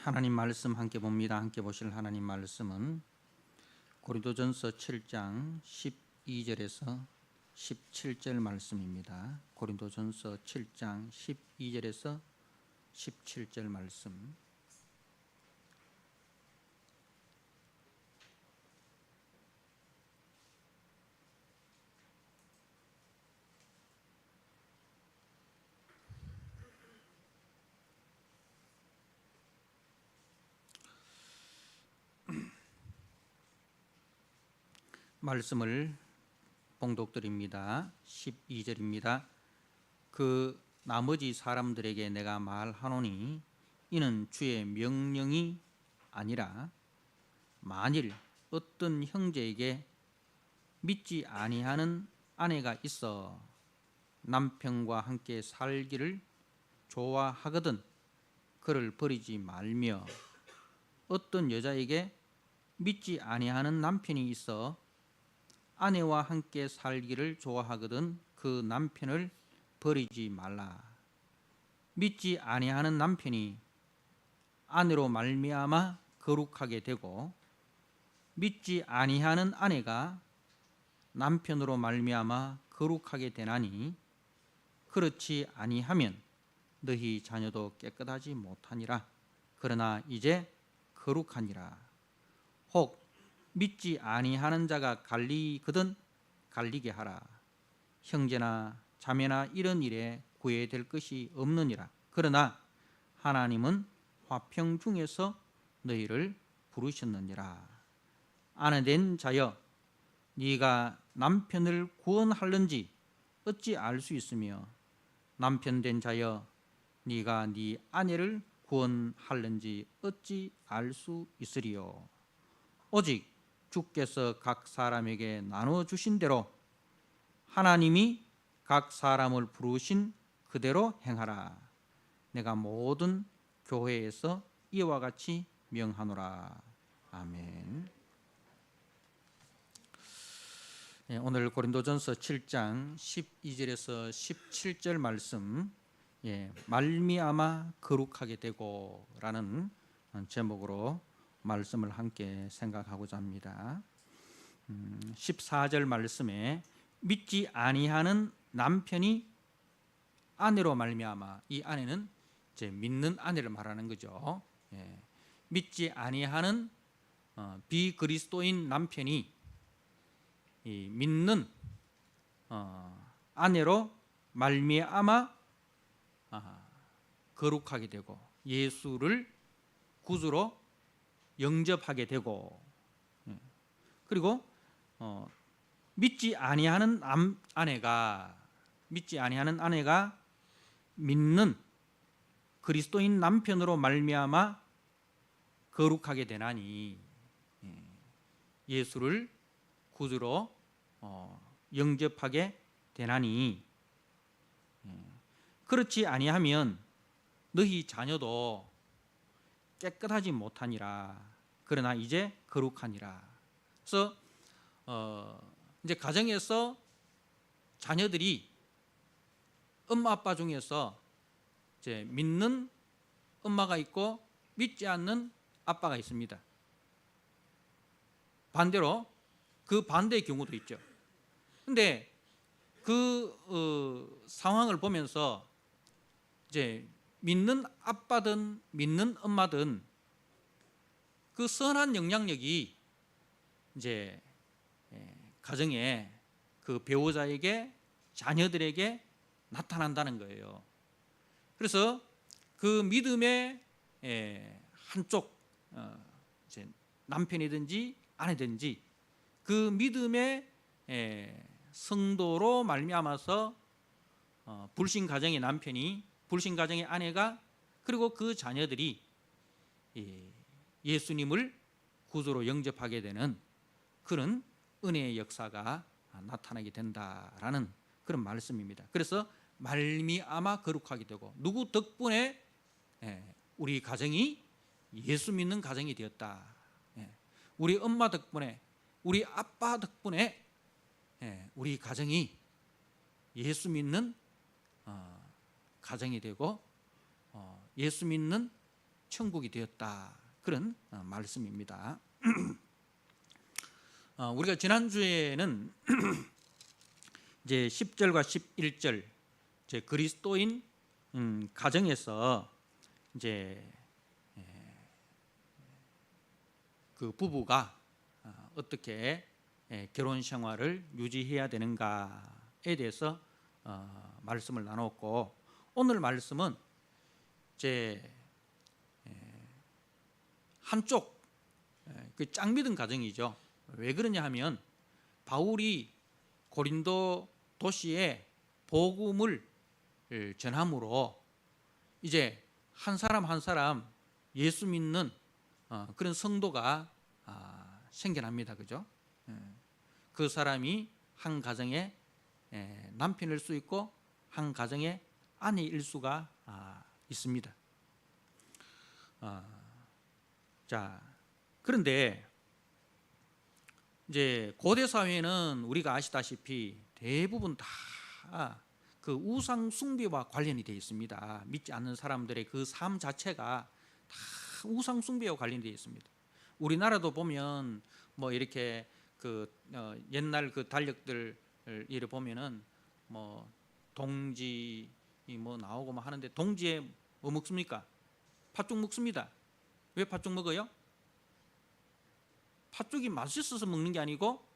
하나님 말씀 함께 봅니다. 함께 보실 하나님 말씀은 고린도전서 7장 12절에서 17절 말씀입니다. 고린도전서 7장 12절에서 17절 말씀. 말씀을 봉독드립니다. 12절입니다. 그 나머지 사람들에게 내가 말하노니 이는 주의 명령이 아니라 만일 어떤 형제에게 믿지 아니하는 아내가 있어 남편과 함께 살기를 좋아하거든 그를 버리지 말며 어떤 여자에게 믿지 아니하는 남편이 있어 아내와 함께 살기를 좋아하거든 그 남편을 버리지 말라. 믿지 아니하는 남편이 아내로 말미암아 거룩하게 되고 믿지 아니하는 아내가 남편으로 말미암아 거룩하게 되나니 그렇지 아니하면 너희 자녀도 깨끗하지 못하니라. 그러나 이제 거룩하니라. 혹 믿지 아니하는 자가 갈리거든 갈리게 하라. 형제나 자매나 이런 일에 구애될 것이 없느니라. 그러나 하나님은 화평 중에서 너희를 부르셨느니라. 아내된 자여 네가 남편을 구원할는지 어찌 알 수 있으며 남편된 자여 네가 네 아내를 구원할는지 어찌 알 수 있으리요. 오직 주께서 각 사람에게 나눠주신 대로 하나님이 각 사람을 부르신 그대로 행하라. 내가 모든 교회에서 이와 같이 명하노라. 아멘. 오늘 고린도전서 7장 12절에서 17절 말씀, 말미암아 거룩하게 되고 라는 제목으로 말씀을 함께 생각하고자 합니다. 14절 말씀에 믿지 아니하는 남편이 아내로 말미암아, 이 아내는 이제 믿는 아내를 말하는 거죠. 믿지 아니하는 비그리스도인 남편이 이 믿는 아내로 말미암아 거룩하게 되고 예수를 구주로 영접하게 되고, 그리고 믿지 아니하는 아내가 믿는 그리스도인 남편으로 말미암아 거룩하게 되나니 예수를 구주로 영접하게 되나니 그렇지 아니하면 너희 자녀도 깨끗하지 못하니라. 그러나 이제 거룩하니라. 그래서 이제 가정에서 자녀들이 엄마 아빠 중에서 이제 믿는 엄마가 있고 믿지 않는 아빠가 있습니다. 반대로 그 반대의 경우도 있죠. 근데 그 상황을 보면서 이제 믿는 아빠든 믿는 엄마든 그 선한 영향력이 이제 가정에 그 배우자에게 자녀들에게 나타난다는 거예요. 그래서 그 믿음의 한쪽, 이제 남편이든지 아내든지 그 믿음의 성도로 말미암아서 불신 가정의 남편이, 불신 가정의 아내가, 그리고 그 자녀들이 예수님을 구주로 영접하게 되는 그런 은혜의 역사가 나타나게 된다라는 그런 말씀입니다. 그래서 말미암아 거룩하게 되고, 누구 덕분에 우리 가정이 예수 믿는 가정이 되었다. 우리 엄마 덕분에, 우리 아빠 덕분에 우리 가정이 예수 믿는 가정이 되고 예수 믿는 천국이 되었다. 그런 말씀입니다. 우리가 지난주에는 이제 10절과 11절 이제 그리스도인 가정에서 이제 그 부부가 어떻게 결혼 생활을 유지해야 되는가에 대해서 말씀을 나눴고, 오늘 말씀은 이제 한쪽 그 짝믿은 가정이죠. 왜 그러냐 하면 바울이 고린도 도시에 복음을 전함으로 이제 한 사람 한 사람 예수 믿는 그런 성도가 생겨납니다. 그죠? 그 사람이 한 가정의 남편일 수 있고 한 가정의 아내일 수가 있습니다. 자, 그런데 이제 고대 사회는 우리가 아시다시피 대부분 다 그 우상 숭배와 관련이 되어 있습니다. 믿지 않는 사람들의 그 삶 자체가 다 우상 숭배와 관련이 되어 있습니다. 우리나라도 보면 뭐 이렇게 그 옛날 그 달력들 이를 보면은 뭐 동지 뭐 나오고 뭐 하는데, 동지에 뭐 먹습니까? 팥죽 먹습니다. 왜 팥죽 먹어요? 팥죽이 맛있어서 먹는 게 아니고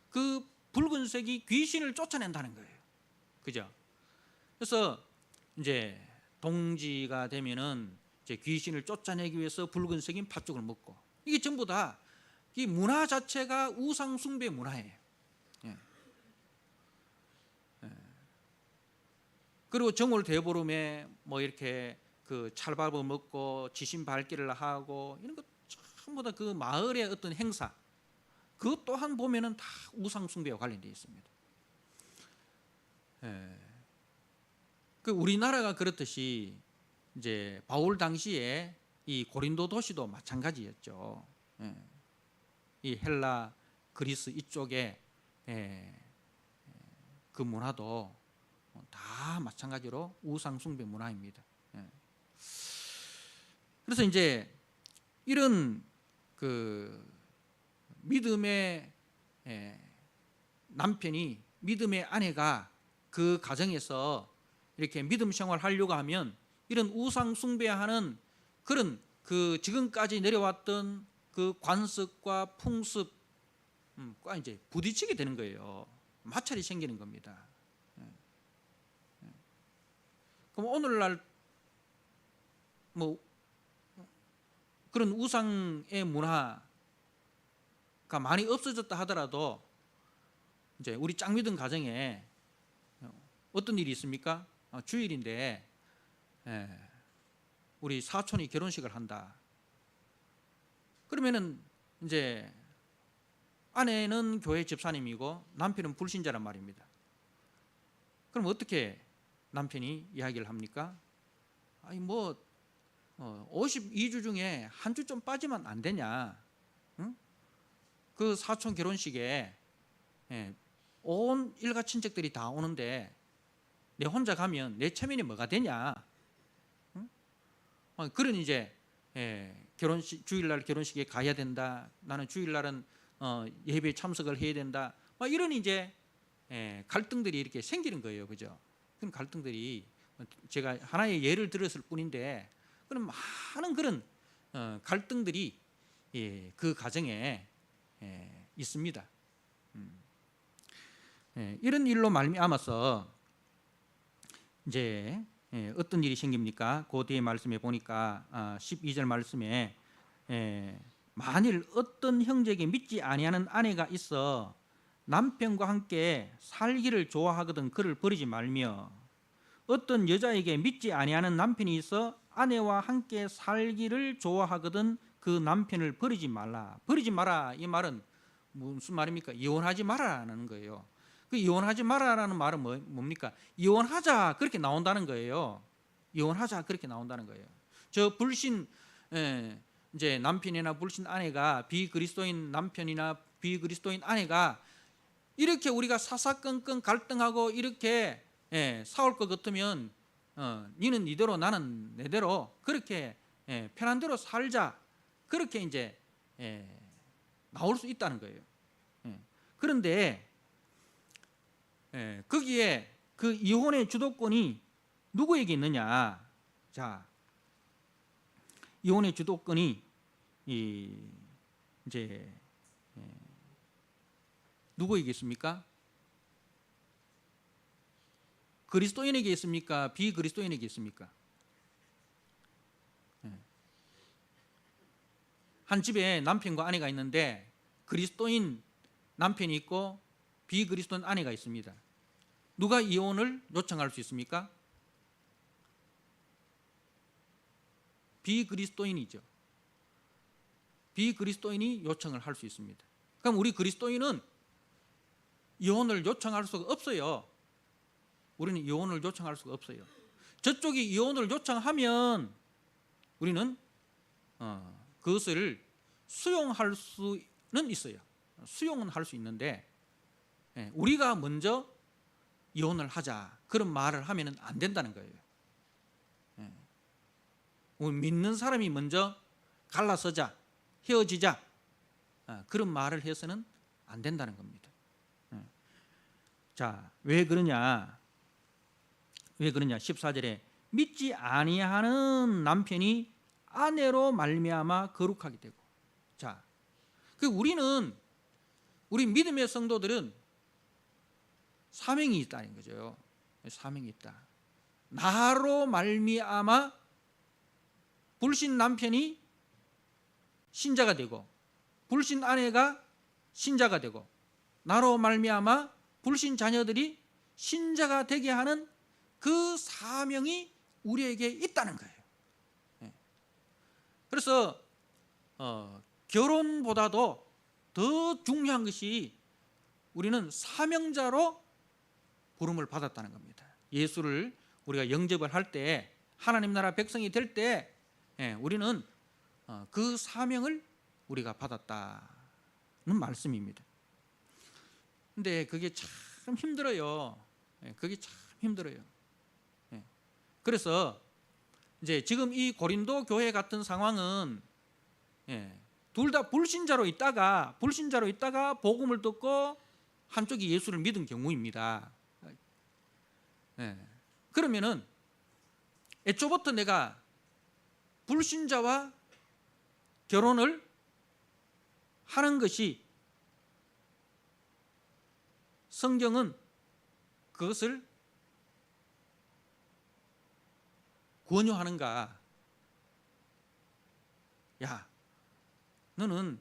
그 붉은색이 귀신을 쫓아낸다는 거예요. 그죠? 그래서 이제 동지가 되면은 이제 귀신을 쫓아내기 위해서 붉은색인 팥죽을 먹고, 이게 전부 다 이 문화 자체가 우상 숭배 문화예요. 그리고 정월 대보름에 뭐 이렇게 그 찰밥을 먹고 지신 밝기를 하고 이런 것 전부 다 그 마을의 어떤 행사, 그것 또한 보면은 다 우상 숭배와 관련되어 있습니다. 그 우리나라가 그렇듯이 이제 바울 당시에 이 고린도 도시도 마찬가지였죠. 이 헬라 그리스 이쪽에 그 문화도 다 마찬가지로 우상 숭배 문화입니다. 그래서 이제 이런 그 믿음의 남편이, 믿음의 아내가 그 가정에서 이렇게 믿음 생활하려고 하면 이런 우상 숭배하는 그런 그 지금까지 내려왔던 그 관습과 풍습과 이제 부딪히게 되는 거예요. 마찰이 생기는 겁니다. 그럼 오늘날 뭐 그런 우상의 문화가 많이 없어졌다 하더라도 이제 우리 짝믿은 가정에 어떤 일이 있습니까? 주일인데 우리 사촌이 결혼식을 한다. 그러면은 이제 아내는 교회 집사님이고 남편은 불신자란 말입니다. 그럼 어떻게 남편이 이야기를 합니까? 아니 뭐 52주 중에 한 주 좀 빠지면 안 되냐? 응? 그 사촌 결혼식에 온 일가 친척들이 다 오는데 내 혼자 가면 내 체면이 뭐가 되냐? 응? 그런 이제 결혼식, 주일날 결혼식에 가야 된다. 나는 주일날은 예배에 참석을 해야 된다. 이런 이제 갈등들이 이렇게 생기는 거예요, 그죠? 그런 갈등들이 제가 하나의 예를 들었을 뿐인데, 그런 많은 그런 갈등들이 그 가정에 있습니다. 이런 일로 말미암아서 이제 어떤 일이 생깁니까? 그 뒤에 말씀에 보니까 12절 말씀에 만일 어떤 형제에게 믿지 아니하는 아내가 있어 남편과 함께 살기를 좋아하거든 그를 버리지 말며, 어떤 여자에게 믿지 아니하는 남편이 있어 아내와 함께 살기를 좋아하거든 그 남편을 버리지 말라. 버리지 마라, 이 말은 무슨 말입니까? 이혼하지 마라라는 거예요. 그 이혼하지 마라라는 말은 뭡니까? 이혼하자 그렇게 나온다는 거예요. 이혼하자 그렇게 나온다는 거예요. 저 불신 이제 남편이나 불신 아내가, 비그리스도인 남편이나 비그리스도인 아내가 이렇게 우리가 사사건건 갈등하고 이렇게 싸울 것 같으면 니는 니대로 나는 내대로 그렇게 편한 대로 살자, 그렇게 이제 나올 수 있다는 거예요. 그런데 거기에 그 이혼의 주도권이 누구에게 있느냐? 자, 이혼의 주도권이 이제 누구에게 있습니까? 그리스도인에게 있습니까? 비그리스도인에게 있습니까? 한 집에 남편과 아내가 있는데 그리스도인 남편이 있고 비그리스도인 아내가 있습니다. 누가 이혼을 요청할 수 있습니까? 비그리스도인이죠. 비그리스도인이 요청을 할 수 있습니다. 그럼 우리 그리스도인은 이혼을 요청할 수가 없어요. 우리는 이혼을 요청할 수가 없어요. 저쪽이 이혼을 요청하면 우리는 그것을 수용할 수는 있어요. 수용은 할 수 있는데 우리가 먼저 이혼을 하자, 그런 말을 하면 안 된다는 거예요. 믿는 사람이 먼저 갈라서자, 헤어지자, 그런 말을 해서는 안 된다는 겁니다. 자, 왜 그러냐? 14절에 믿지 아니하는 남편이 아내로 말미암아 거룩하게 되고. 자, 우리 믿음의 성도들은 사명이 있다는 거죠. 사명이 있다. 나로 말미암아 불신 남편이 신자가 되고 불신 아내가 신자가 되고 나로 말미암아 불신 자녀들이 신자가 되게 하는 그 사명이 우리에게 있다는 거예요. 그래서 결혼보다도 더 중요한 것이 우리는 사명자로 부름을 받았다는 겁니다. 예수를 우리가 영접을 할 때, 하나님 나라 백성이 될 때 우리는 그 사명을 우리가 받았다는 말씀입니다. 근데 그게 참 힘들어요. 그게 참 힘들어요. 그래서 이제 지금 이 고린도 교회 같은 상황은 둘 다 불신자로 있다가 복음을 듣고 한쪽이 예수를 믿은 경우입니다. 그러면은 애초부터 내가 불신자와 결혼을 하는 것이 성경은 그것을 권유하는가? 야, 너는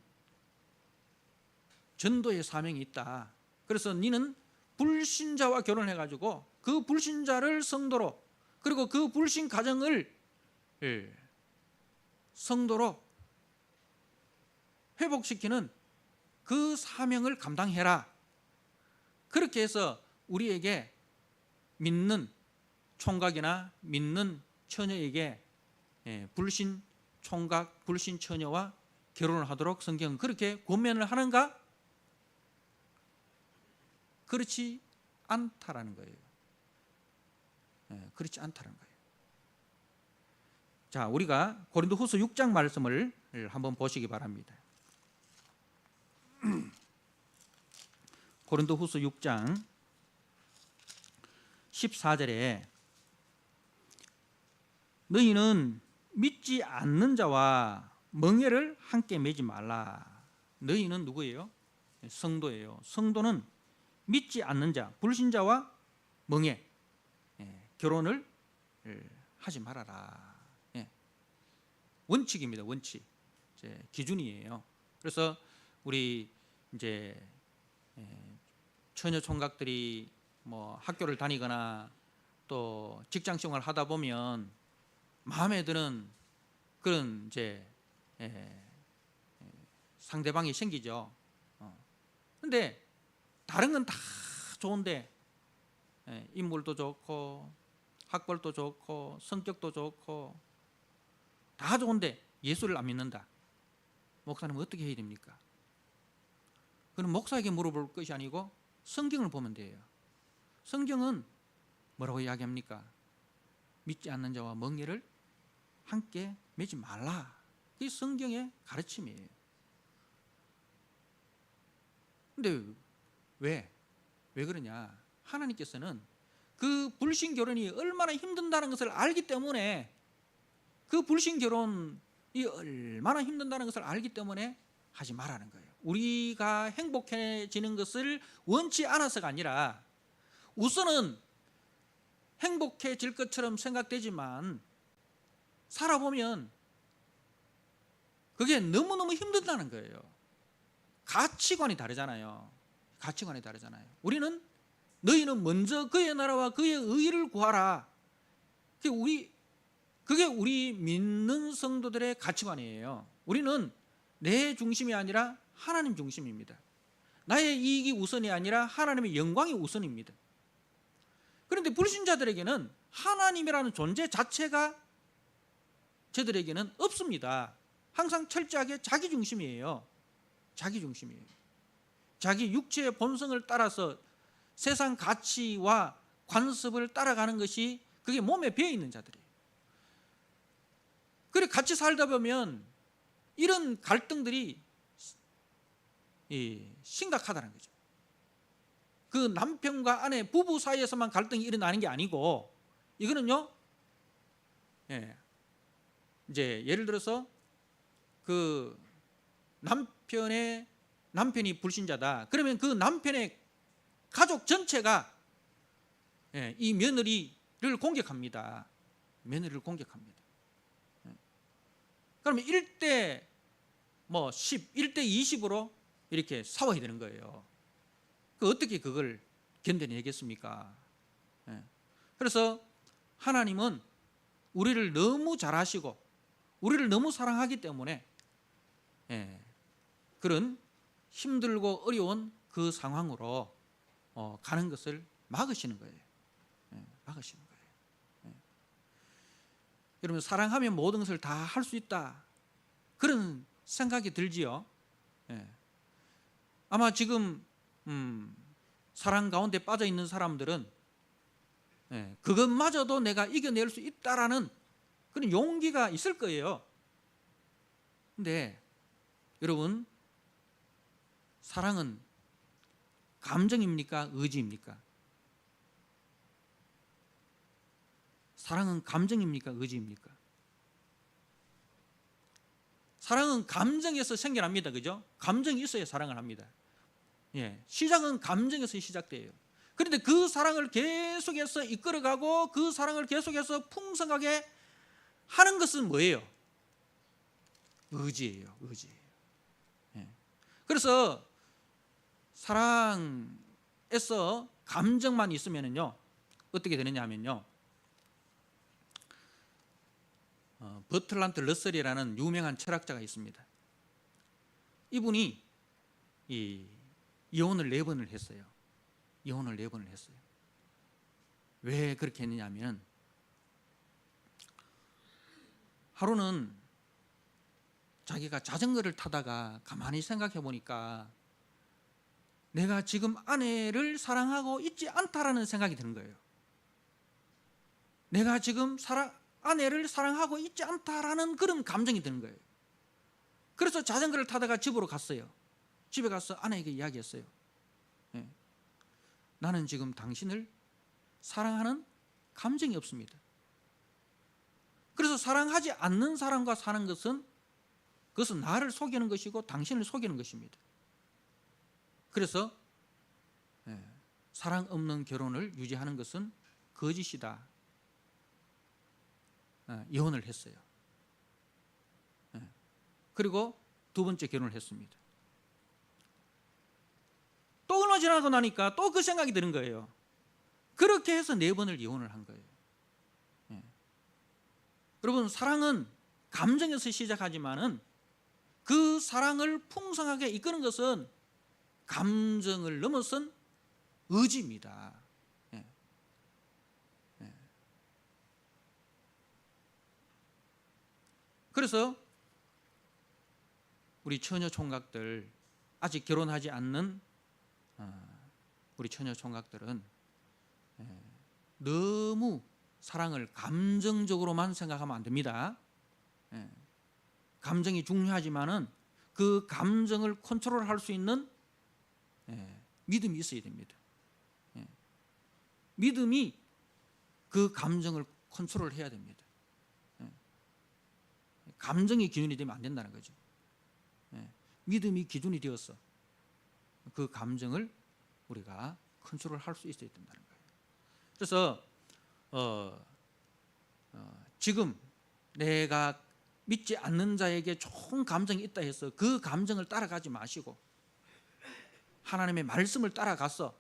전도의 사명이 있다. 그래서 너는 불신자와 결혼해가지고 그 불신자를 성도로, 그리고 그 불신 가정을 성도로 회복시키는 그 사명을 감당해라. 그렇게 해서 우리에게 믿는 총각이나 믿는 처녀에게 불신 총각, 불신 처녀와 결혼을 하도록 성경은 그렇게 권면을 하는가? 그렇지 않다라는 거예요. 그렇지 않다는 거예요. 자, 우리가 고린도후서 6장 말씀을 한번 보시기 바랍니다. 고린도후서 6장 14절에 너희는 믿지 않는 자와 멍에를 함께 매지 말라. 너희는 누구예요? 성도예요. 성도는 믿지 않는 자, 불신자와 멍에 결혼을 하지 말아라. 원칙입니다. 원칙, 기준이에요. 그래서 우리 이제 처녀 총각들이 뭐 학교를 다니거나 또 직장 생활을 하다 보면 마음에 드는 그런 이제 상대방이 생기죠. 근데 다른 건 다 좋은데 인물도 좋고 학벌도 좋고 성격도 좋고 다 좋은데 예수를 안 믿는다. 목사님 어떻게 해야 됩니까? 그럼 목사에게 물어볼 것이 아니고 성경을 보면 돼요. 성경은 뭐라고 이야기합니까? 믿지 않는 자와 멍에를 함께 맺지 말라. 그게 성경의 가르침이에요. 근데 왜 그러냐? 하나님께서는 그 불신 결혼이 얼마나 힘든다는 것을 알기 때문에, 그 불신 결혼이 얼마나 힘든다는 것을 알기 때문에 하지 말라는 거예요. 우리가 행복해지는 것을 원치 않아서가 아니라, 우선은 행복해질 것처럼 생각되지만 살아보면 그게 너무너무 힘들다는 거예요. 가치관이 다르잖아요. 우리는 너희는 먼저 그의 나라와 그의 의를 구하라. 그게 우리 믿는 성도들의 가치관이에요. 우리는 내 중심이 아니라 하나님 중심입니다. 나의 이익이 우선이 아니라 하나님의 영광이 우선입니다. 그런데 불신자들에게는 하나님이라는 존재 자체가 저들에게는 없습니다. 항상 철저하게 자기 중심이에요. 자기 육체의 본성을 따라서 세상 가치와 관습을 따라가는 것이, 그게 몸에 배어 있는 자들이에요. 그래 같이 살다 보면 이런 갈등들이 심각하다는 거죠. 그 남편과 아내, 부부 사이에서만 갈등이 일어나는 게 아니고, 이거는요, 이제 예를 들어서 그 남편이 불신자다. 그러면 그 남편의 가족 전체가 이 며느리를 공격합니다. 그러면 1대 10, 1대 20으로 이렇게 싸워야 되는 거예요. 어떻게 그걸 견뎌내겠습니까? 그래서 하나님은 우리를 너무 잘 아시고 우리를 너무 사랑하기 때문에 그런 힘들고 어려운 그 상황으로 가는 것을 막으시는 거예요. 여러분, 사랑하면 모든 것을 다 할 수 있다, 그런 생각이 들지요. 아마 지금 사랑 가운데 빠져 있는 사람들은 그것마저도 내가 이겨낼 수 있다라는 그런 용기가 있을 거예요. 근데 여러분, 사랑은 감정입니까? 의지입니까? 사랑은 감정입니까? 의지입니까? 사랑은 감정에서 생겨납니다. 그죠? 감정이 있어야 사랑을 합니다. 시작은 감정에서 시작돼요. 그런데 그 사랑을 계속해서 이끌어가고 그 사랑을 계속해서 풍성하게 하는 것은 뭐예요? 의지예요. 그래서 사랑에서 감정만 있으면요, 어떻게 되느냐 하면요, 버틀란트 러셀이라는 유명한 철학자가 있습니다. 이분이 이혼을 4번을 했어요. 왜 그렇게 했느냐 하면, 하루는 자기가 자전거를 타다가 가만히 생각해 보니까 내가 지금 아내를 사랑하고 있지 않다라는 생각이 드는 거예요. 내가 지금 아내를 사랑하고 있지 않다라는 그런 감정이 드는 거예요. 그래서 자전거를 타다가 집으로 갔어요. 집에 가서 아내에게 이야기했어요. 나는 지금 당신을 사랑하는 감정이 없습니다. 그래서 사랑하지 않는 사람과 사는 것은, 그것은 나를 속이는 것이고 당신을 속이는 것입니다. 그래서 사랑 없는 결혼을 유지하는 것은 거짓이다. 이혼을 했어요. 그리고 2번째 결혼을 했습니다. 또 얼마 지나고 나니까 또 그 생각이 드는 거예요. 그렇게 해서 4번을 이혼을 한 거예요. 여러분, 사랑은 감정에서 시작하지만은 그 사랑을 풍성하게 이끄는 것은 감정을 넘어선 의지입니다. 그래서 우리 처녀 총각들, 아직 결혼하지 않는 우리 처녀 총각들은 너무 사랑을 감정적으로만 생각하면 안 됩니다. 예. 감정이 중요하지만은 그 감정을 컨트롤할 수 있는 믿음이 있어야 됩니다. 믿음이 그 감정을 컨트롤해야 됩니다. 감정이 기준이 되면 안 된다는 거죠. 믿음이 기준이 되어서 그 감정을 우리가 컨트롤할 수 있어야 된다는 거예요. 그래서 지금 내가 믿지 않는 자에게 좋은 감정이 있다 해서 그 감정을 따라가지 마시고 하나님의 말씀을 따라가서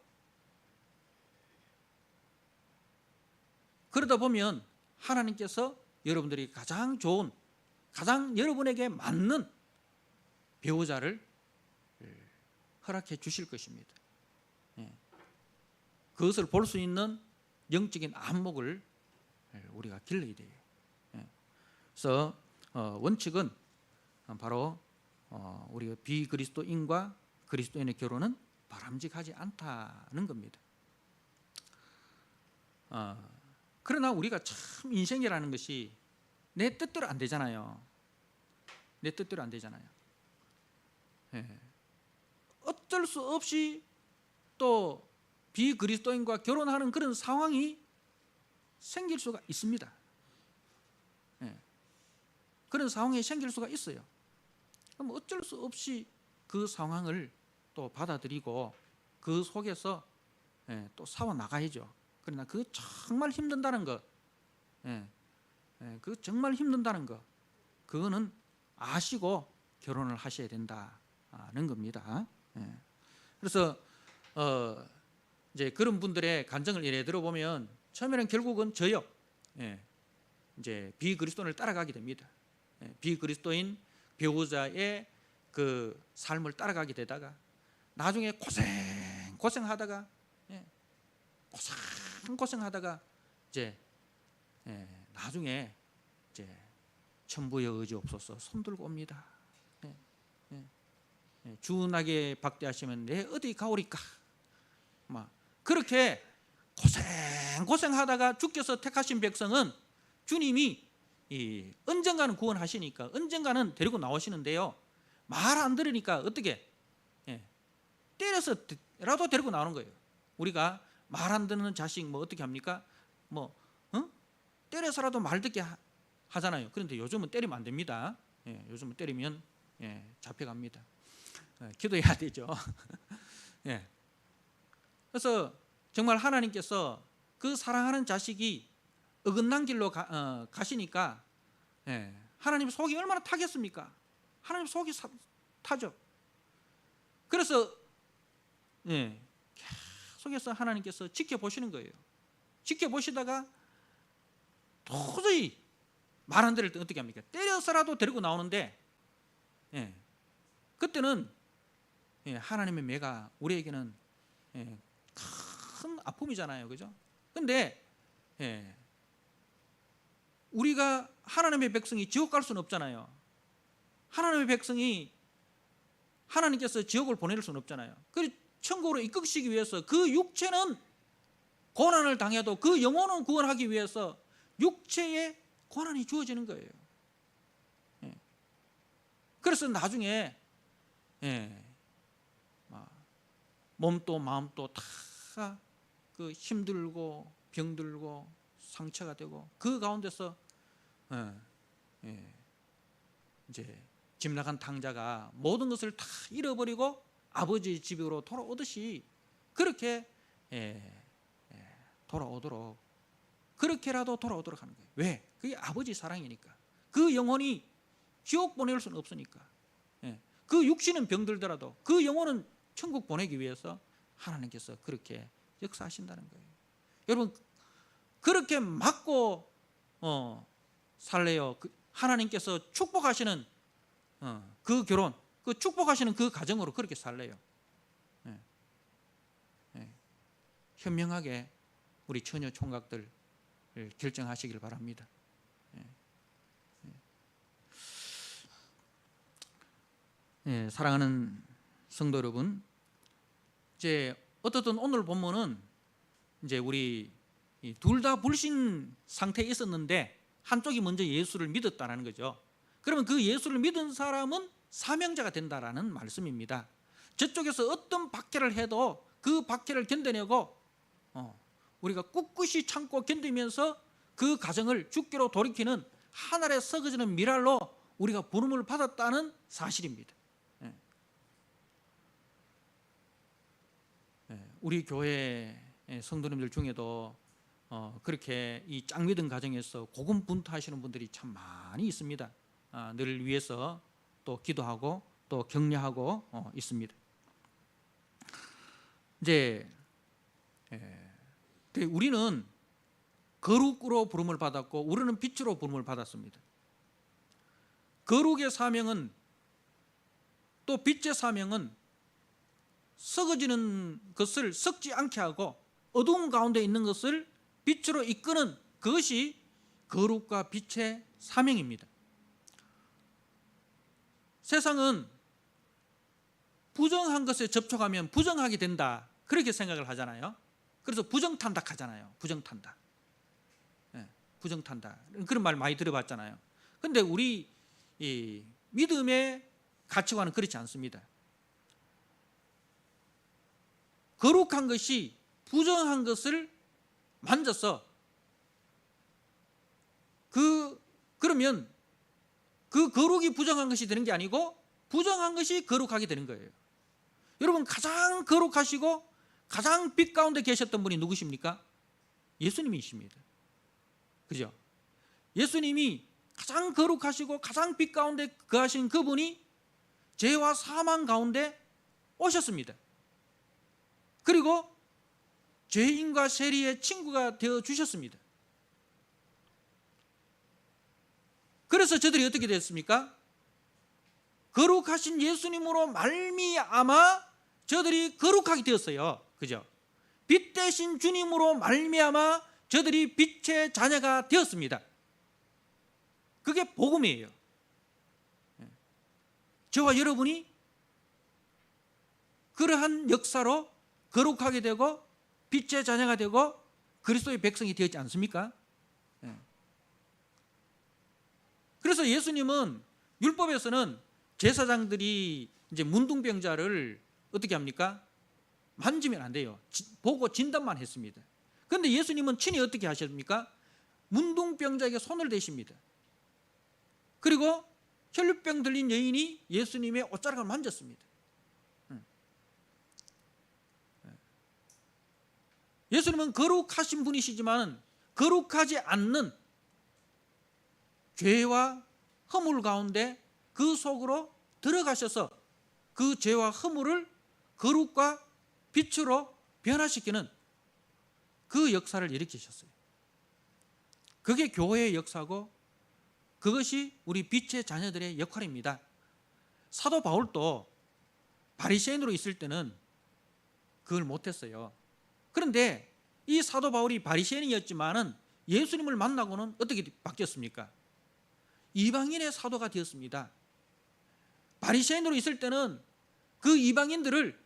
그러다 보면 하나님께서 여러분들이 가장 좋은, 가장 여러분에게 맞는 배우자를 허락해 주실 것입니다. 그것을 볼 수 있는 영적인 안목을 우리가 길러야 돼요. 그래서 원칙은 바로 우리가 비그리스도인과 그리스도인의 결혼은 바람직하지 않다는 겁니다. 그러나 우리가 참 인생이라는 것이 내 뜻대로 안 되잖아요. 내 뜻대로 안 되잖아요. 어쩔 수 없이 또 비그리스도인과 결혼하는 그런 상황이 생길 수가 있습니다. 그런 상황이 생길 수가 있어요. 그럼 어쩔 수 없이 그 상황을 또 받아들이고 그 속에서 또 싸워 나가야죠. 그러나 그 정말 힘든다는 것, 그 정말 힘든다는 것, 그거는 아시고 결혼을 하셔야 된다는 겁니다. 그래서 이제 그런 분들의 간증을 예를 들어보면 처음에는 결국은 저요, 이제 비그리스도인을 따라가게 됩니다. 비그리스도인 배우자의 그 삶을 따라가게 되다가 나중에 고생하다가 고생하다가 이제 나중에 이제 천부의 의지 없어서 손들고 옵니다. 주나게 박대하시면 내 어디 가오리까? 막 그렇게 고생하다가 주께서 택하신 백성은 주님이 언젠가는 구원하시니까 언젠가는 데리고 나오시는데요. 말 안 들으니까 어떻게 때려서라도 데리고 나오는 거예요. 우리가 말 안 듣는 자식 뭐 어떻게 합니까? 뭐 때려서라도 말 듣게 하잖아요. 그런데 요즘은 때리면 안 됩니다. 요즘은 때리면 잡혀갑니다. 기도해야 되죠. 그래서 정말 하나님께서 그 사랑하는 자식이 어긋난 길로 가시니까 하나님 속이 얼마나 타겠습니까? 하나님 속이 타죠. 그래서 계속해서 하나님께서 지켜보시는 거예요. 지켜보시다가 도저히 말 안 들을 때 어떻게 합니까? 때려서라도 데리고 나오는데 그때는 하나님의 매가 우리에게는 큰 아픔이잖아요. 그죠? 근데 우리가 하나님의 백성이 지옥 갈 수는 없잖아요. 하나님의 백성이 하나님께서 지옥을 보낼 수는 없잖아요. 그래서 천국으로 이끄시기 위해서 그 육체는 고난을 당해도 그 영혼은 구원하기 위해서 육체에 고난이 주어지는 거예요. 그래서 나중에 몸도 마음도 다 그 힘들고 병들고 상처가 되고 그 가운데서 이제 집 나간 탕자가 모든 것을 다 잃어버리고 아버지 집으로 돌아오듯이 그렇게 돌아오도록 그렇게라도 돌아오도록 하는 거예요. 왜? 그게 아버지 사랑이니까. 그 영혼이 지옥 보낼 수는 없으니까. 그 육신은 병들더라도 그 영혼은 천국 보내기 위해서 하나님께서 그렇게 역사하신다는 거예요. 여러분 그렇게 맞고 살래요. 하나님께서 축복하시는 그 결혼, 그 축복하시는 그 가정으로 그렇게 살래요. 현명하게 우리 처녀 총각들 결정하시길 바랍니다. 사랑하는 성도 여러분, 이제 어떻든 오늘 본문은 이제 우리 둘 다 불신 상태에 있었는데 한쪽이 먼저 예수를 믿었다는 거죠. 그러면 그 예수를 믿은 사람은 사명자가 된다라는 말씀입니다. 저쪽에서 어떤 박해를 해도 그 박해를 견뎌내고 우리가 꿋꿋이 참고 견디면서 그 가정을 주께로 돌이키는 하늘에 썩어지는 미랄로 우리가 부름을 받았다는 사실입니다. 우리 교회 성도님들 중에도 그렇게 이 짝믿음 가정에서 고군분투하시는 분들이 참 많이 있습니다. 너를 위해서 또 기도하고 또 격려하고 있습니다. 이제 우리는 거룩으로 부름을 받았고 우리는 빛으로 부름을 받았습니다. 거룩의 사명은 또 빛의 사명은 썩어지는 것을 썩지 않게 하고 어두운 가운데 있는 것을 빛으로 이끄는 그것이 거룩과 빛의 사명입니다. 세상은 부정한 것에 접촉하면 부정하게 된다 그렇게 생각을 하잖아요. 그래서 부정탄닥 하잖아요. 부정탄닥. 부정탄닥 그런 말 많이 들어봤잖아요. 그런데 우리 이 믿음의 가치관은 그렇지 않습니다. 거룩한 것이 부정한 것을 만져서 그러면 그 거룩이 부정한 것이 되는 게 아니고 부정한 것이 거룩하게 되는 거예요. 여러분 가장 거룩하시고 가장 빛 가운데 계셨던 분이 누구십니까? 예수님이십니다. 그죠? 예수님이 가장 거룩하시고 가장 빛 가운데 거하신 그분이 죄와 사망 가운데 오셨습니다. 그리고 죄인과 세리의 친구가 되어 주셨습니다. 그래서 저들이 어떻게 됐습니까? 거룩하신 예수님으로 말미암아 저들이 거룩하게 되었어요. 그죠? 빛 대신 주님으로 말미암아 저들이 빛의 자녀가 되었습니다. 그게 복음이에요. 저와 여러분이 그러한 역사로 거룩하게 되고 빛의 자녀가 되고 그리스도의 백성이 되었지 않습니까? 그래서 예수님은 율법에서는 제사장들이 이제 문둥병자를 어떻게 합니까? 만지면 안 돼요. 보고 진단만 했습니다. 그런데 예수님은 친히 어떻게 하십니까? 문둥병자에게 손을 대십니다. 그리고 혈류병 들린 여인이 예수님의 옷자락을 만졌습니다. 예수님은 거룩하신 분이시지만 거룩하지 않는 죄와 허물 가운데 그 속으로 들어가셔서 그 죄와 허물을 거룩과 빛으로 변화시키는 그 역사를 일으키셨어요. 그게 교회의 역사고 그것이 우리 빛의 자녀들의 역할입니다. 사도 바울도 바리새인으로 있을 때는 그걸 못했어요. 그런데 이 사도 바울이 바리새인이었지만은 예수님을 만나고는 어떻게 바뀌었습니까? 이방인의 사도가 되었습니다. 바리새인으로 있을 때는 그 이방인들을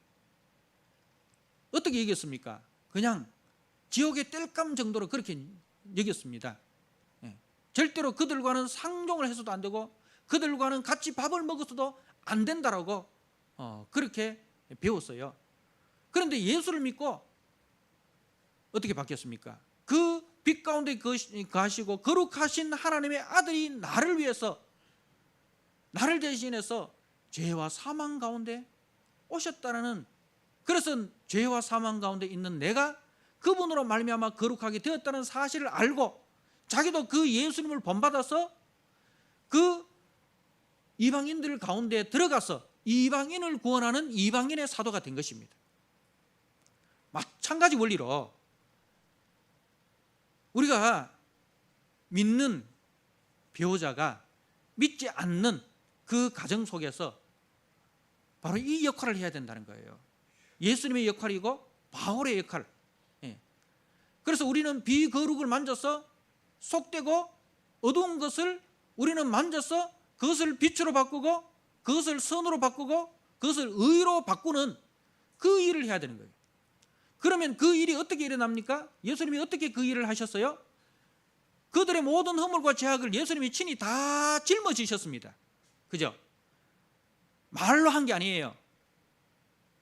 어떻게 여겼습니까? 그냥 지옥의 땔감 정도로 그렇게 여겼습니다. 절대로 그들과는 상종을 해서도 안 되고 그들과는 같이 밥을 먹어서도 안 된다라고 그렇게 배웠어요. 그런데 예수를 믿고 어떻게 바뀌었습니까? 그 빛 가운데 거하시고 거룩하신 하나님의 아들이 나를 위해서 나를 대신해서 죄와 사망 가운데 오셨다는, 그래서 죄와 사망 가운데 있는 내가 그분으로 말미암아 거룩하게 되었다는 사실을 알고 자기도 그 예수님을 본받아서 그 이방인들 가운데 들어가서 이방인을 구원하는 이방인의 사도가 된 것입니다. 마찬가지 원리로 우리가 믿는 배우자가 믿지 않는 그 가정 속에서 바로 이 역할을 해야 된다는 거예요. 예수님의 역할이고 바울의 역할. 그래서 우리는 비거룩을 만져서 속되고 어두운 것을 우리는 만져서 그것을 빛으로 바꾸고 그것을 선으로 바꾸고 그것을 의로 바꾸는 그 일을 해야 되는 거예요. 그러면 그 일이 어떻게 일어납니까? 예수님이 어떻게 그 일을 하셨어요? 그들의 모든 허물과 죄악을 예수님이 친히 다 짊어지셨습니다. 그죠? 말로 한 게 아니에요.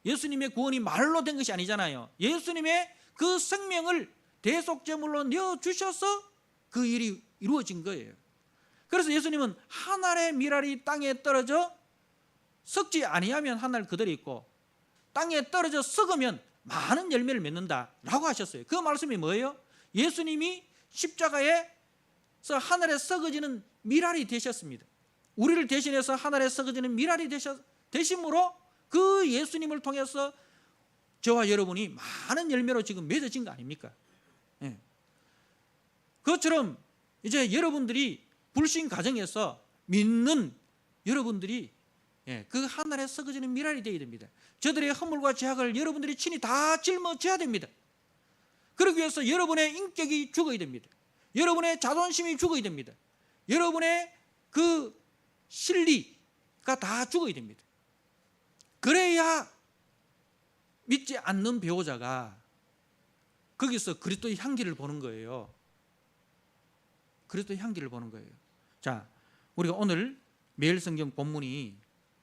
예수님의 구원이 말로 된 것이 아니잖아요. 예수님의 그 생명을 대속제물로 내어주셔서 그 일이 이루어진 거예요. 그래서 예수님은 한 알의 밀알이 땅에 떨어져 썩지 아니하면 한 알 그대로 있고 땅에 떨어져 썩으면 많은 열매를 맺는다라고 하셨어요. 그 말씀이 뭐예요? 예수님이 십자가에서 하늘에 썩어지는 밀알이 되셨습니다. 우리를 대신해서 하늘에 썩어지는 밀알이 되심으로 그 예수님을 통해서 저와 여러분이 많은 열매로 지금 맺어진 거 아닙니까? 예. 그것처럼 이제 여러분들이 불신 가정에서 믿는 여러분들이 그 하늘에 썩어지는 밀알이 되어야 됩니다. 저들의 허물과 죄악을 여러분들이 친히 다 짊어져야 됩니다. 그러기 위해서 여러분의 인격이 죽어야 됩니다. 여러분의 자존심이 죽어야 됩니다. 여러분의 그 실리가 다 죽어야 됩니다. 그래야 믿지 않는 배우자가 거기서 그리스도의 향기를 보는 거예요. 그리스도의 향기를 보는 거예요. 자, 우리가 오늘 매일 성경 본문이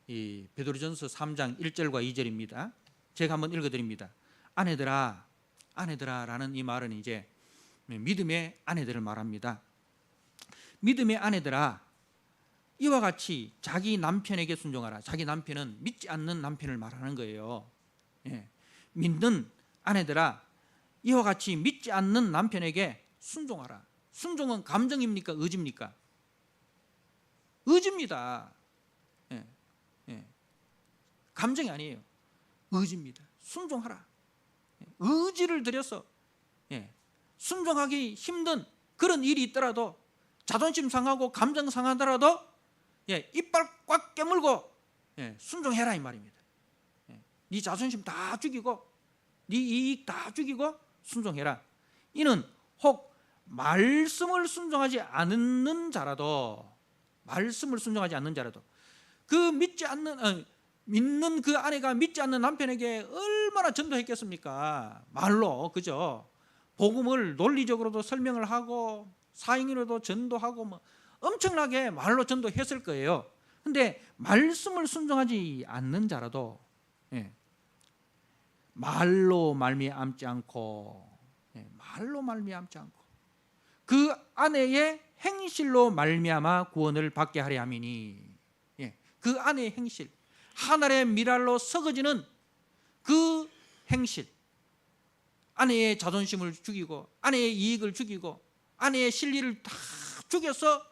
이 베드로전서 3장 1절과 2절입니다. 제가 한번 읽어드립니다. 아내들아, 아내들아라는 이 말은 이제 믿음의 아내들을 말합니다. 믿음의 아내들아, 이와 같이 자기 남편에게 순종하라. 자기 남편은 믿지 않는 남편을 말하는 거예요. 믿는 아내들아, 이와 같이 믿지 않는 남편에게 순종하라. 순종은 감정입니까? 의지입니까? 의지입니다. 감정이 아니에요. 의지입니다. 순종하라. 의지를 들여서 순종하기 힘든 그런 일이 있더라도, 자존심 상하고 감정 상하더라도 이빨 꽉 깨물고 순종해라 이 말입니다. 네 자존심 다 죽이고 네 이익 다 죽이고 순종해라. 이는 혹 말씀을 순종하지 않는 자라도, 말씀을 순종하지 않는 자라도, 그 믿는 그 아내가 믿지 않는 남편에게 얼마나 전도했겠습니까? 말로, 그죠? 복음을 논리적으로도 설명을 하고 사행으로도 전도하고 뭐 엄청나게 말로 전도했을 거예요. 근데 말씀을 순종하지 않는 자라도 말로 말미암지 않고 그 아내의 행실로 말미암아 구원을 받게 하려 함이니, 그 아내의 행실, 하늘의 밀알로 썩어지는 그 행실, 아내의 자존심을 죽이고 아내의 이익을 죽이고 아내의 실리를 다 죽여서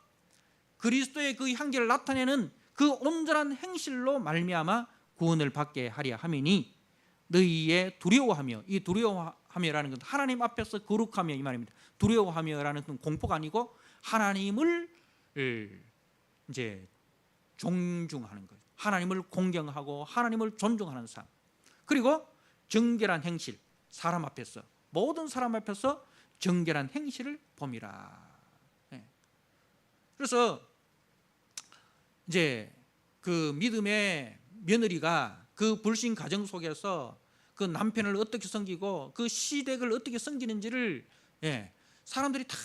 그리스도의 그 향기를 나타내는 그 온전한 행실로 말미암아 구원을 받게 하려 함이니 너희의 두려워하며, 이 두려워하며라는 건 하나님 앞에서 거룩하며 이 말입니다. 두려워하며라는 건 공포가 아니고 하나님을 이제 존중하는 거예요. 하나님을 공경하고 하나님을 존중하는 삶. 그리고 정결한 행실, 사람 앞에서, 모든 사람 앞에서 정결한 행실을 봄이라. 그래서 이제 그 믿음의 며느리가 그 불신 가정 속에서 그 남편을 어떻게 섬기고 그 시댁을 어떻게 섬기는지를 사람들이 다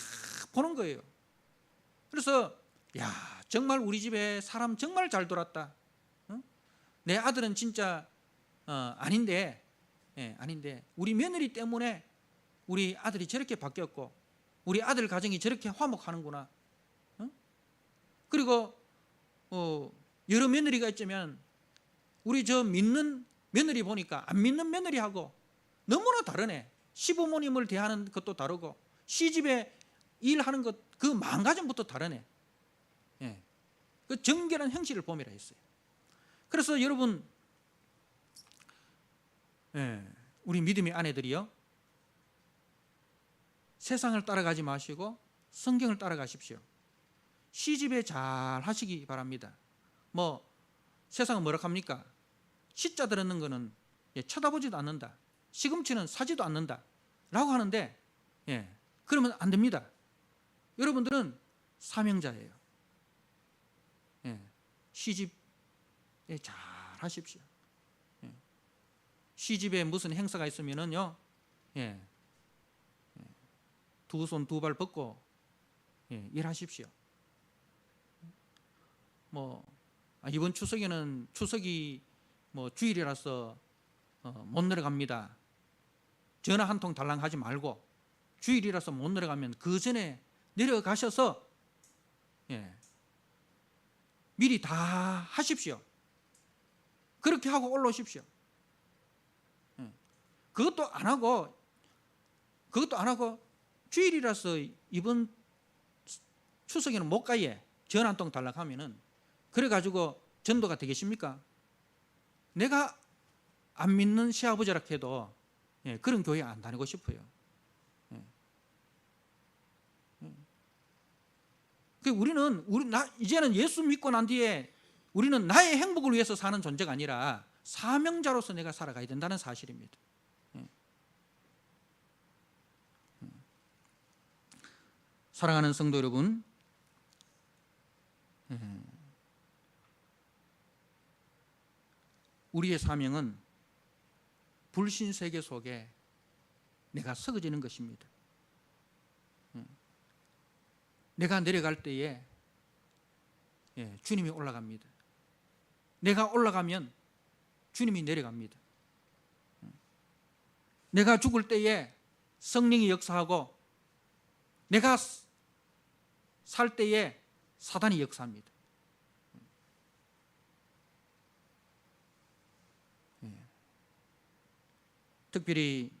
보는 거예요. 그래서 야, 정말 우리 집에 사람 정말 잘 돌았다. 내 아들은 진짜 아닌데 우리 며느리 때문에 우리 아들이 저렇게 바뀌었고 우리 아들 가정이 저렇게 화목하는구나. 그리고 여러 며느리가 있지만 우리 저 믿는 며느리 보니까 안 믿는 며느리하고 너무나 다르네. 시부모님을 대하는 것도 다르고 시집에 일하는 것 그 망가짐부터 다르네. 그 정결한 행실을 봄이라 했어요. 그래서 여러분, 우리 믿음의 아내들이요, 세상을 따라가지 마시고 성경을 따라가십시오. 시집에 잘 하시기 바랍니다. 뭐 세상은 뭐라 합니까? 시자 들었는 거는 쳐다보지도 않는다, 시금치는 사지도 않는다 라고 하는데 그러면 안 됩니다. 여러분들은 사명자예요. 시집에 잘 하십시오. 시집에 무슨 행사가 있으면은요, 두 손 두 발 뻗고 일하십시오. 이번 추석에는 추석이 주일이라서 못 내려갑니다. 전화 한 통 달랑 하지 말고 주일이라서 못 내려가면 그 전에 내려가셔서 미리 다 하십시오. 그렇게 하고 올라오십시오. 그것도 안 하고 주일이라서 이번 추석에는 못 가예 전화 한 통 달랑 하면은 그래가지고 전도가 되겠습니까? 내가 안 믿는 시아버지라 해도 그런 교회 안 다니고 싶어요. 이제는 예수 믿고 난 뒤에 우리는 나의 행복을 위해서 사는 존재가 아니라 사명자로서 내가 살아가야 된다는 사실입니다. 사랑하는 성도 여러분, 우리의 사명은 불신 세계 속에 내가 썩어지는 것입니다. 내가 내려갈 때에 주님이 올라갑니다. 내가 올라가면 주님이 내려갑니다. 내가 죽을 때에 성령이 역사하고 내가 살 때에 사단이 역사합니다. 특별히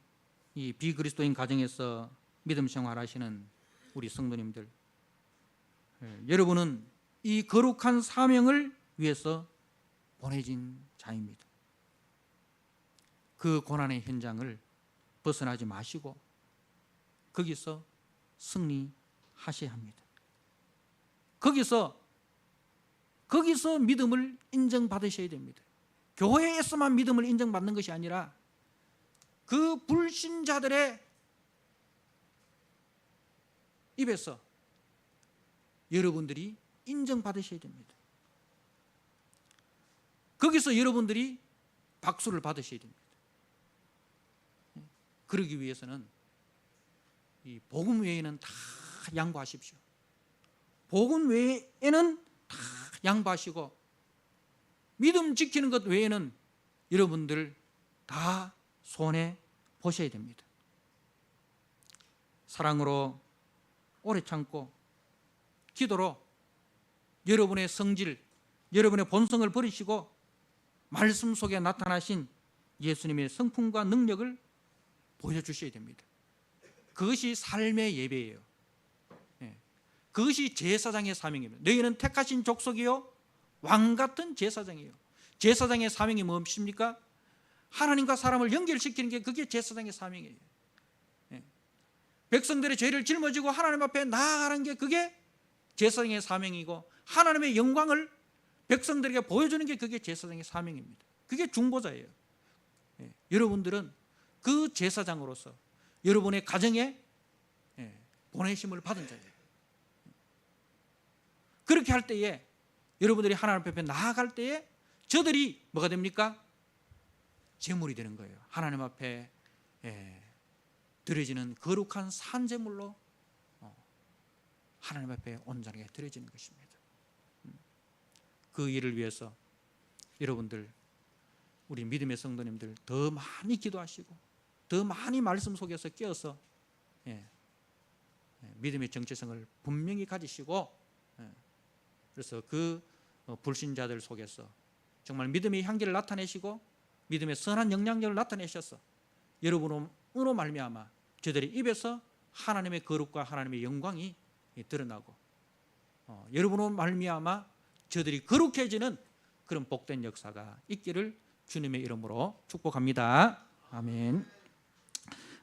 이 비그리스도인 가정에서 믿음 생활하시는 우리 성도님들, 여러분은 이 거룩한 사명을 위해서 보내진 자입니다. 그 고난의 현장을 벗어나지 마시고 거기서 승리하셔야 합니다. 거기서 믿음을 인정받으셔야 됩니다. 교회에서만 믿음을 인정받는 것이 아니라 그 불신자들의 입에서 여러분들이 인정받으셔야 됩니다. 거기서 여러분들이 박수를 받으셔야 됩니다. 그러기 위해서는 이 복음 외에는 다 양보하십시오. 복음 외에는 다 양보하시고 믿음 지키는 것 외에는 여러분들 다 손해 보셔야 됩니다. 사랑으로 오래 참고 기도로 여러분의 성질, 여러분의 본성을 버리시고 말씀 속에 나타나신 예수님의 성품과 능력을 보여주셔야 됩니다. 그것이 삶의 예배예요. 그것이 제사장의 사명입니다. 너희는 택하신 족속이요 왕같은 제사장이에요. 제사장의 사명이 무엇입니까? 하나님과 사람을 연결시키는 게 그게 제사장의 사명이에요. 백성들의 죄를 짊어지고 하나님 앞에 나아가는 게 그게 제사장의 사명이고 하나님의 영광을 백성들에게 보여주는 게 그게 제사장의 사명입니다. 그게 중보자예요. 여러분들은 그 제사장으로서 여러분의 가정에 보내심을 받은 자예요. 그렇게 할 때에 여러분들이 하나님 앞에 나아갈 때에 저들이 뭐가 됩니까? 제물이 되는 거예요. 하나님 앞에 드려지는 거룩한 산제물로 하나님 앞에 온전하게 드려지는 것입니다. 그 일을 위해서 여러분들, 우리 믿음의 성도님들 더 많이 기도하시고 더 많이 말씀 속에서 끼어서 믿음의 정체성을 분명히 가지시고, 그래서 그 불신자들 속에서 정말 믿음의 향기를 나타내시고 믿음의 선한 영향력을 나타내셔서 여러분으로 말미암아 저들의 입에서 하나님의 거룩과 하나님의 영광이 드러나고 여러분으로 말미암아 저들이 거룩해지는 그런 복된 역사가 있기를 주님의 이름으로 축복합니다. 아멘.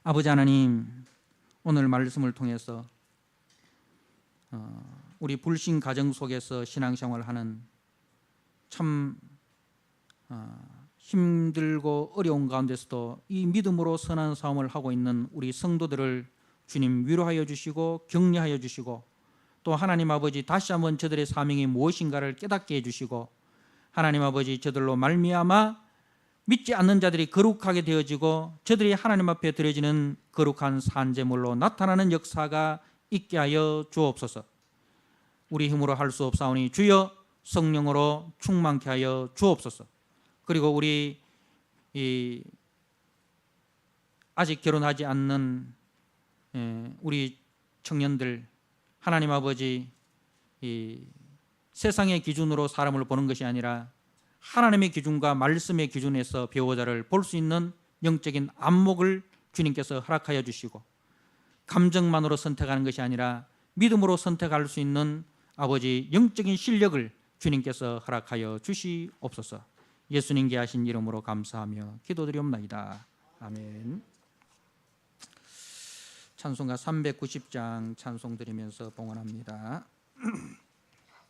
아버지 하나님, 오늘 말씀을 통해서 우리 불신 가정 속에서 신앙생활하는 참 힘들고 어려운 가운데서도 이 믿음으로 선한 싸움을 하고 있는 우리 성도들을 주님 위로하여 주시고 격려하여 주시고 또 하나님 아버지 다시 한번 저들의 사명이 무엇인가를 깨닫게 해주시고 하나님 아버지 저들로 말미암아 믿지 않는 자들이 거룩하게 되어지고 저들이 하나님 앞에 드려지는 거룩한 산제물로 나타나는 역사가 있게 하여 주옵소서. 우리 힘으로 할 수 없사오니 주여 성령으로 충만케 하여 주옵소서. 그리고 우리 아직 결혼하지 않는 우리 청년들, 하나님 아버지, 세상의 기준으로 사람을 보는 것이 아니라 하나님의 기준과 말씀의 기준에서 배우자를 볼 수 있는 영적인 안목을 주님께서 허락하여 주시고, 감정만으로 선택하는 것이 아니라 믿음으로 선택할 수 있는 아버지 영적인 실력을 주님께서 허락하여 주시옵소서. 예수님께 하신 이름으로 감사하며 기도드리옵나이다. 아멘. 찬송가 390장 찬송 드리면서 봉헌합니다.